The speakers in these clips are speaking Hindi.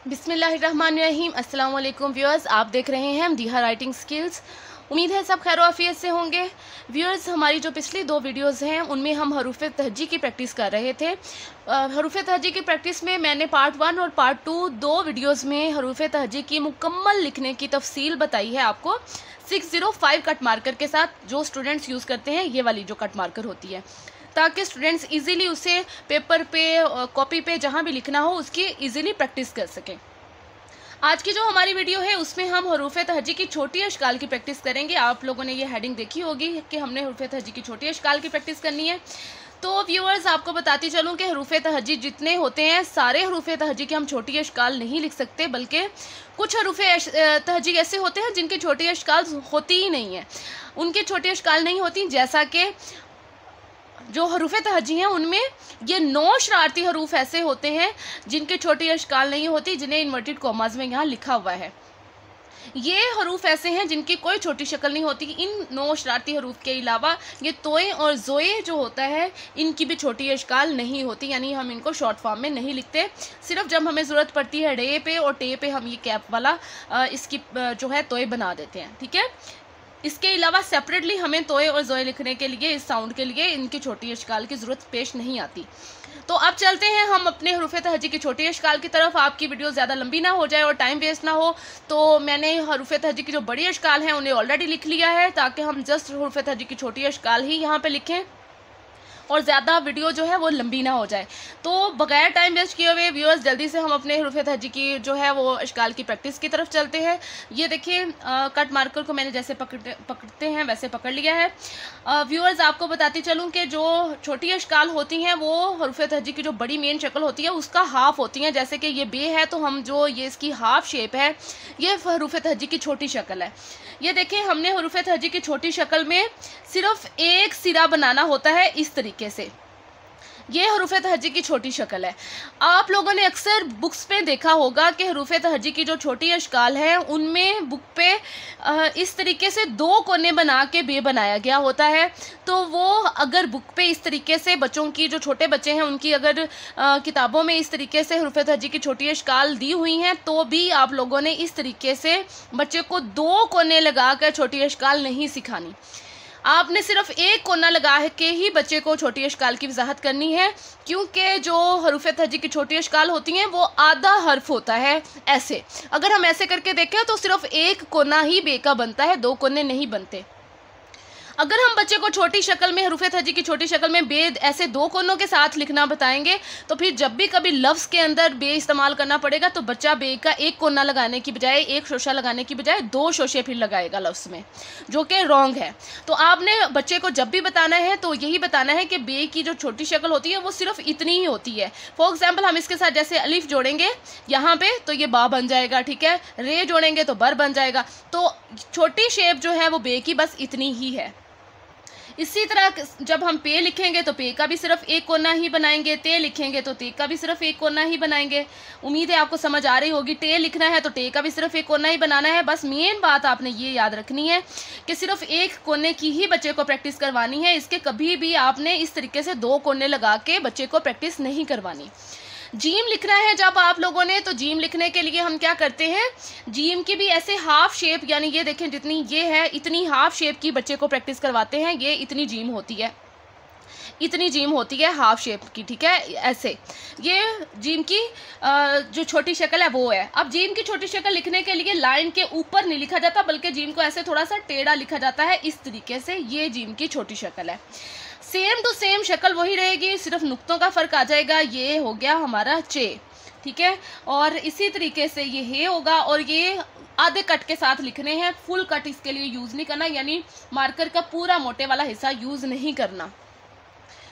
बिस्मिल्लाहिर्रहमानिर्रहीम। अस्सलाम वालेकुम व्यूअर्स, आप देख रहे हैं दिहा राइटिंग स्किल्स। उम्मीद है सब खैर आफियत से होंगे। व्यूअर्स, हमारी जो पिछली 2 वीडियोस हैं उनमें हम हरूफ तहजी की प्रैक्टिस कर रहे थे। हरूफ तहजी की प्रैक्टिस में मैंने पार्ट 1 और पार्ट 2 दो वीडियोस में हरूफ तहजी की मुकम्मल लिखने की तफसील बताई है आपको 605 कट मार्कर के साथ, जो स्टूडेंट्स यूज़ करते हैं ये वाली जो कट मार्कर होती है, ताकि स्टूडेंट्स इजीली उसे पेपर पे कॉपी पे जहाँ भी लिखना हो उसकी इजीली प्रैक्टिस कर सकें। आज की जो हमारी वीडियो है उसमें हम हरूफ तहजी की छोटी अशकाल की प्रैक्टिस करेंगे। आप लोगों ने ये हेडिंग देखी होगी कि हमने हरूफ तहजी की छोटी अशकाल की प्रैक्टिस करनी है। तो व्यूअर्स, आपको बताती चलूँ कि हरूफ तहजी जितने होते हैं सारे हरूफ तहजी के हम छोटी अशकाल नहीं लिख सकते, बल्कि कुछ हरूफ तहजी ऐसे होते हैं जिनकी छोटी अशकाल होती ही नहीं है, उनकी छोटी अशकाल नहीं होती। जैसा कि जो हरूफ तहजी हैं उनमें ये 9 शरारती हरूफ ऐसे होते हैं जिनके छोटी अशकाल नहीं होती, जिन्हें इन्वर्टेड कॉमास में यहाँ लिखा हुआ है। ये हरूफ ऐसे हैं जिनकी कोई छोटी शक्ल नहीं होती। इन 9 शरारती हरूफ के अलावा ये तोए और जोए जो होता है इनकी भी छोटी अशकाल नहीं होती, यानी हम इनको शॉर्ट फॉर्म में नहीं लिखते। सिर्फ जब हमें ज़रूरत पड़ती है डे पे और टे पे हम ये कैप वाला इसकी जो है तोए बना देते हैं, ठीक है। इसके अलावा सेपरेटली हमें तोए और जोए लिखने के लिए, इस साउंड के लिए इनकी छोटी अशकाल की ज़रूरत पेश नहीं आती। तो अब चलते हैं हम अपने हरूफ तहजी की छोटी अशकाल की तरफ। आपकी वीडियो ज़्यादा लंबी ना हो जाए और टाइम वेस्ट ना हो, तो मैंने हरूफ तहजी की जो बड़ी अशकाल हैं उन्हें ऑलरेडी लिख लिया है, ताकि हम जस्ट हरूफ तहजी की छोटी अशकाल ही यहाँ पे लिखें और ज़्यादा वीडियो जो है वो लंबी ना हो जाए। तो बगैर टाइम वेस्ट किए हुए व्यूअर्स, जल्दी से हम अपने हरूफ तहजी की जो है वो अशकाल की प्रैक्टिस की तरफ चलते हैं। ये देखिए, कट मार्कर को मैंने जैसे पकड़ते हैं वैसे पकड़ लिया है। व्यूअर्स, आपको बताती चलूँ कि जो छोटी अशकाल होती हैं वो हरूफ तहजी की जो बड़ी मेन शक्ल होती है उसका हाफ होती हैं। जैसे कि ये बे है तो हम जो ये इसकी हाफ शेप है, ये हरूफ तहजी की छोटी शक्ल है। ये देखिए, हमने हरूफ तहजी की छोटी शक्ल में सिर्फ एक सिरा बनाना होता है इस तरीके से। ये हरूफ तहजी की छोटी शक्ल है। आप लोगों ने अक्सर बुक्स पे देखा होगा कि हरूफ तहजी की जो छोटी अशकाल है उनमें बुक पे इस तरीके से 2 कोने बना के बे बनाया गया होता है। तो वो अगर बुक पे इस तरीके से बच्चों की, जो छोटे बच्चे हैं उनकी अगर किताबों में इस तरीके से हरूफ तहजी की छोटी अशकाल दी हुई हैं, तो भी आप लोगों ने इस तरीके से बच्चे को 2 कोने लगा कर छोटी अशकाल नहीं सिखानी। आपने सिर्फ एक कोना लगा के ही बच्चे को छोटी अशकाल की वजाहत करनी है, क्योंकि जो हरूफ तहजी की छोटी अशकाल होती हैं वो आधा हर्फ होता है। ऐसे अगर हम ऐसे करके देखें तो सिर्फ एक कोना ही बे का बनता है, 2 कोने नहीं बनते। अगर हम बच्चे को छोटी शक्ल में, हरूफ तहजी की छोटी शक्ल में बे ऐसे 2 कोनों के साथ लिखना बताएंगे, तो फिर जब भी कभी लफ्ज़ के अंदर बे इस्तेमाल करना पड़ेगा तो बच्चा बे का एक कोना लगाने की बजाय, एक शोशा लगाने की बजाय 2 शोशे फिर लगाएगा लफ्ज़ में, जो कि रॉन्ग है। तो आपने बच्चे को जब भी बताना है तो यही बताना है कि बे की जो छोटी शक्ल होती है वो सिर्फ इतनी ही होती है। फॉर एग्जाम्पल, हम इसके साथ जैसे अलिफ जोड़ेंगे यहाँ पे तो ये बा बन जाएगा, ठीक है। रे जोड़ेंगे तो बर बन जाएगा। तो छोटी शेप जो है वो बे की बस इतनी ही है। इसी तरह जब हम पे लिखेंगे तो पे का भी सिर्फ एक कोना ही बनाएंगे, ते लिखेंगे तो ते का भी सिर्फ एक कोना ही बनाएंगे। उम्मीद है आपको समझ आ रही होगी। टे लिखना है तो टे का भी सिर्फ एक कोना ही बनाना है। बस मेन बात आपने ये याद रखनी है कि सिर्फ एक कोने की ही बच्चे को प्रैक्टिस करवानी है। इसके कभी भी आपने इस तरीके से 2 कोने लगा के बच्चे को प्रैक्टिस नहीं करवानी। जीम लिखना है जब आप लोगों ने, तो जीम लिखने के लिए हम क्या करते हैं, जीम की भी ऐसे हाफ शेप, यानी ये देखें जितनी ये है इतनी हाफ शेप की बच्चे को प्रैक्टिस करवाते हैं। ये इतनी जीम होती है, इतनी जीम होती है हाफ शेप की, ठीक है। ऐसे ये जीम की जो छोटी शक्ल है वो है। अब जीम की छोटी शक्ल लिखने के लिए लाइन के ऊपर नहीं लिखा जाता, बल्कि जीम को ऐसे थोड़ा सा टेढ़ा लिखा जाता है इस तरीके से। ये जीम की छोटी शक्ल है। सेम टू सेम शक्ल वही रहेगी, सिर्फ नुक्तों का फ़र्क आ जाएगा। ये हो गया हमारा चे, ठीक है। और इसी तरीके से ये हे होगा, और ये आधे कट के साथ लिखने हैं, फुल कट इसके लिए यूज़ नहीं करना, यानी मार्कर का पूरा मोटे वाला हिस्सा यूज़ नहीं करना।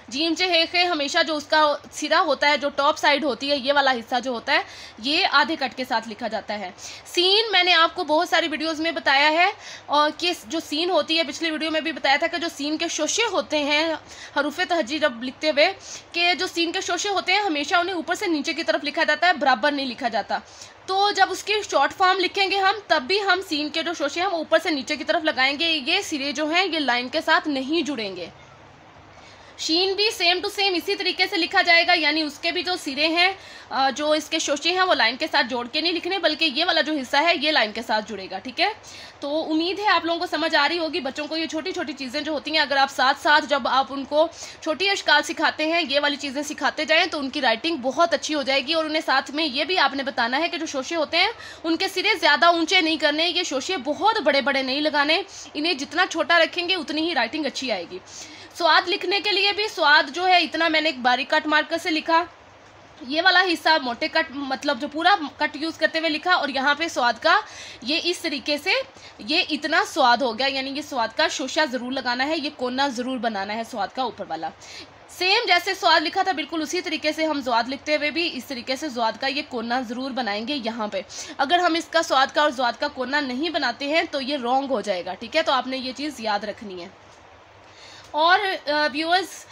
जीम चे हे खे हमेशा जो उसका सिरा होता है, जो टॉप साइड होती है, ये वाला हिस्सा जो होता है ये आधे कट के साथ लिखा जाता है। सीन मैंने आपको बहुत सारी वीडियोस में बताया है, और कि जो सीन होती है, पिछली वीडियो में भी बताया था कि जो सीन के शोशे होते हैं हरूफ तहजी जब लिखते हुए, कि जो सीन के शोशे होते हैं हमेशा उन्हें ऊपर से नीचे की तरफ लिखा जाता है, बराबर नहीं लिखा जाता। तो जब उसकी शॉर्ट फॉर्म लिखेंगे हम, तब भी हम सीन के जो शोशे हैं वो ऊपर से नीचे की तरफ लगाएंगे। ये सिरे जो हैं ये लाइन के साथ नहीं जुड़ेंगे। शीन भी सेम टू सेम इसी तरीके से लिखा जाएगा, यानी उसके भी जो सिरे हैं, जो इसके शोशे हैं, वो लाइन के साथ जोड़ के नहीं लिखने, बल्कि ये वाला जो हिस्सा है ये लाइन के साथ जुड़ेगा। ठीक है, तो उम्मीद है आप लोगों को समझ आ रही होगी। बच्चों को ये छोटी छोटी चीज़ें जो होती हैं, अगर आप साथ साथ जब आप उनको छोटी अशकाल सिखाते हैं, ये वाली चीज़ें सिखाते जाएँ, तो उनकी राइटिंग बहुत अच्छी हो जाएगी। और उन्हें साथ में ये भी आपने बताना है कि जो शोशे होते हैं उनके सिरे ज़्यादा ऊंचे नहीं करने, ये शोशे बहुत बड़े बड़े नहीं लगाने, इन्हें जितना छोटा रखेंगे उतनी ही राइटिंग अच्छी आएगी। स्वाद लिखने के लिए भी स्वाद जो है इतना मैंने एक बारीक कट मार्कर से लिखा, ये वाला हिस्सा मोटे कट मतलब जो पूरा कट यूज़ करते हुए लिखा, और यहाँ पे स्वाद का ये इस तरीके से ये इतना स्वाद हो गया, यानी ये स्वाद का शोशा ज़रूर लगाना है, ये कोना ज़रूर बनाना है स्वाद का ऊपर वाला। सेम जैसे स्वाद लिखा था बिल्कुल उसी तरीके से हम स्वाद लिखते हुए भी इस तरीके से स्वाद का ये कोना ज़रूर बनाएंगे यहाँ पे। अगर हम इसका स्वाद का और स्वाद का कोना नहीं बनाते हैं तो ये रॉन्ग हो जाएगा। ठीक है, तो आपने ये चीज़ याद रखनी है। और व्यूअर्स,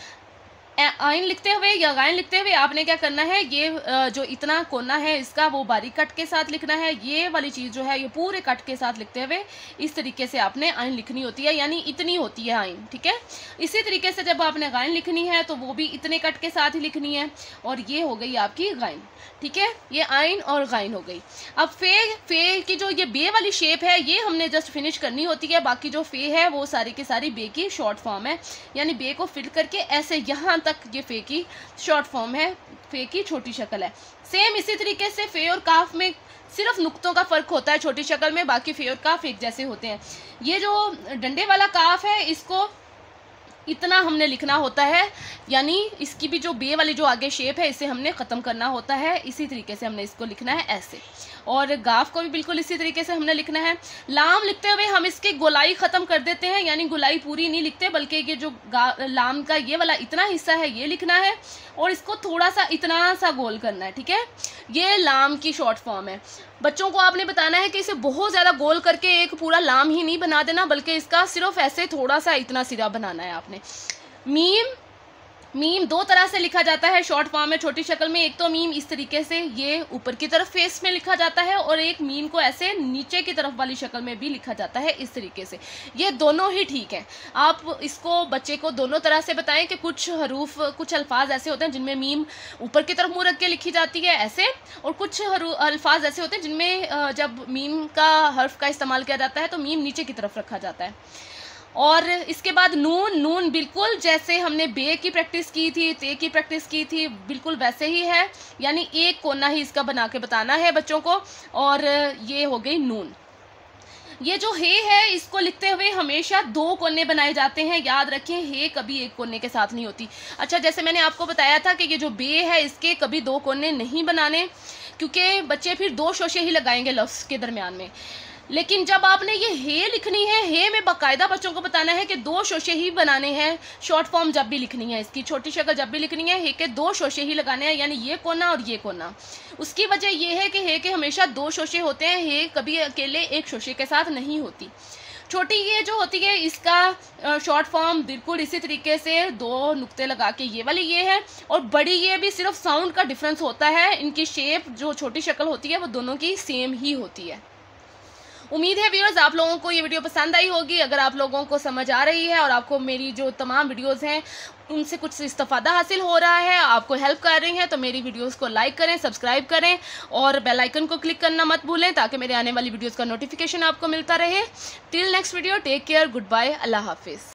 आइन लिखते हुए या गायन लिखते हुए आपने क्या करना है, ये जो इतना कोना है इसका वो बारीक कट के साथ लिखना है, ये वाली चीज़ जो है ये पूरे कट के साथ लिखते हुए इस तरीके से आपने आइन लिखनी होती है, यानी इतनी होती है आइन। ठीक है, इसी तरीके से जब आपने गायन लिखनी है तो वो भी इतने कट के साथ ही लिखनी है, और ये हो गई आपकी गायन। ठीक है, ये आइन और गायन हो गई। अब फे की जो ये बे वाली शेप है ये हमने जस्ट फिनिश करनी होती है, बाकी जो फे है वो सारी की सारी बे की शॉर्ट फॉर्म है, यानी बे को फिल करके ऐसे यहाँ तक ये फे की शॉर्ट फॉर्म है, फे की छोटी शक्ल है। सेम इसी तरीके से फे और काफ में सिर्फ नुक्तों का फ़र्क होता है छोटी शक्ल में, बाकी फे और काफ एक जैसे होते हैं। ये जो डंडे वाला काफ है इसको इतना हमने लिखना होता है, यानी इसकी भी जो बे वाली जो आगे शेप है इसे हमने ख़त्म करना होता है, इसी तरीके से हमने इसको लिखना है ऐसे। और गाफ को भी बिल्कुल इसी तरीके से हमने लिखना है। लाम लिखते हुए हम इसकी गोलाई ख़त्म कर देते हैं, यानी गोलाई पूरी नहीं लिखते, बल्कि ये जो लाम का ये वाला इतना हिस्सा है ये लिखना है, और इसको थोड़ा सा इतना सा गोल करना है। ठीक है, ये लाम की शॉर्ट फॉर्म है। बच्चों को आपने बताना है कि इसे बहुत ज़्यादा गोल करके एक पूरा लाम ही नहीं बना देना, बल्कि इसका सिर्फ ऐसे थोड़ा सा इतना सिरा बनाना है आपने। मीम दो तरह से लिखा जाता है शॉर्ट फॉर्म में छोटी शक्ल में। एक तो मीम इस तरीके से ये ऊपर की तरफ फेस में लिखा जाता है, और एक मीम को ऐसे नीचे की तरफ वाली शक्ल में भी लिखा जाता है इस तरीके से। ये दोनों ही ठीक है। आप इसको बच्चे को दोनों तरह से बताएं कि कुछ हरूफ कुछ अल्फाज ऐसे होते हैं जिनमें मीम ऊपर की तरफ मुँह रख के लिखी जाती है ऐसे, और कुछ अल्फाज ऐसे होते हैं जिनमें जब मीम का हर्फ का इस्तेमाल किया जाता है तो मीम नीचे की तरफ रखा जाता है। और इसके बाद नून बिल्कुल जैसे हमने बे की प्रैक्टिस की थी, ते की प्रैक्टिस की थी, बिल्कुल वैसे ही है, यानी एक कोना ही इसका बना के बताना है बच्चों को। और ये हो गई नून। ये जो हे है इसको लिखते हुए हमेशा दो कोने बनाए जाते हैं, याद रखें, हे कभी एक कोने के साथ नहीं होती। अच्छा, जैसे मैंने आपको बताया था कि ये जो बे है इसके कभी दो कोने नहीं बनाने, क्योंकि बच्चे फिर दो शोशे ही लगाएंगे लफ्ज़ के दरमियान में। लेकिन जब आपने ये हे लिखनी है, हे में बाकायदा बच्चों को बताना है कि दो शोशे ही बनाने हैं। शॉर्ट फॉर्म जब भी लिखनी है, इसकी छोटी शक्ल जब भी लिखनी है, हे के दो शोशे ही लगाने हैं, यानी ये कोना और ये कोना। उसकी वजह ये है कि हे के हमेशा दो शोशे होते हैं, हे कभी अकेले एक शोशे के साथ नहीं होती। छोटी ये जो होती है इसका शॉर्ट फॉर्म बिल्कुल इसी तरीके से दो नुक्ते लगा के ये वाली ये है, और बड़ी ये भी सिर्फ साउंड का डिफरेंस होता है, इनकी शेप जो छोटी शक्ल होती है वो दोनों की सेम ही होती है। उम्मीद है व्यूअर्स आप लोगों को ये वीडियो पसंद आई होगी। अगर आप लोगों को समझ आ रही है और आपको मेरी जो तमाम वीडियोस हैं उनसे कुछ इस्तेफादा हासिल हो रहा है, आपको हेल्प कर रही हैं, तो मेरी वीडियोस को लाइक करें, सब्सक्राइब करें और बेल आइकन को क्लिक करना मत भूलें, ताकि मेरे आने वाली वीडियोस का नोटिफिकेशन आपको मिलता रहे। Till next video, take care, good bye, अल्लाह हाफिज़।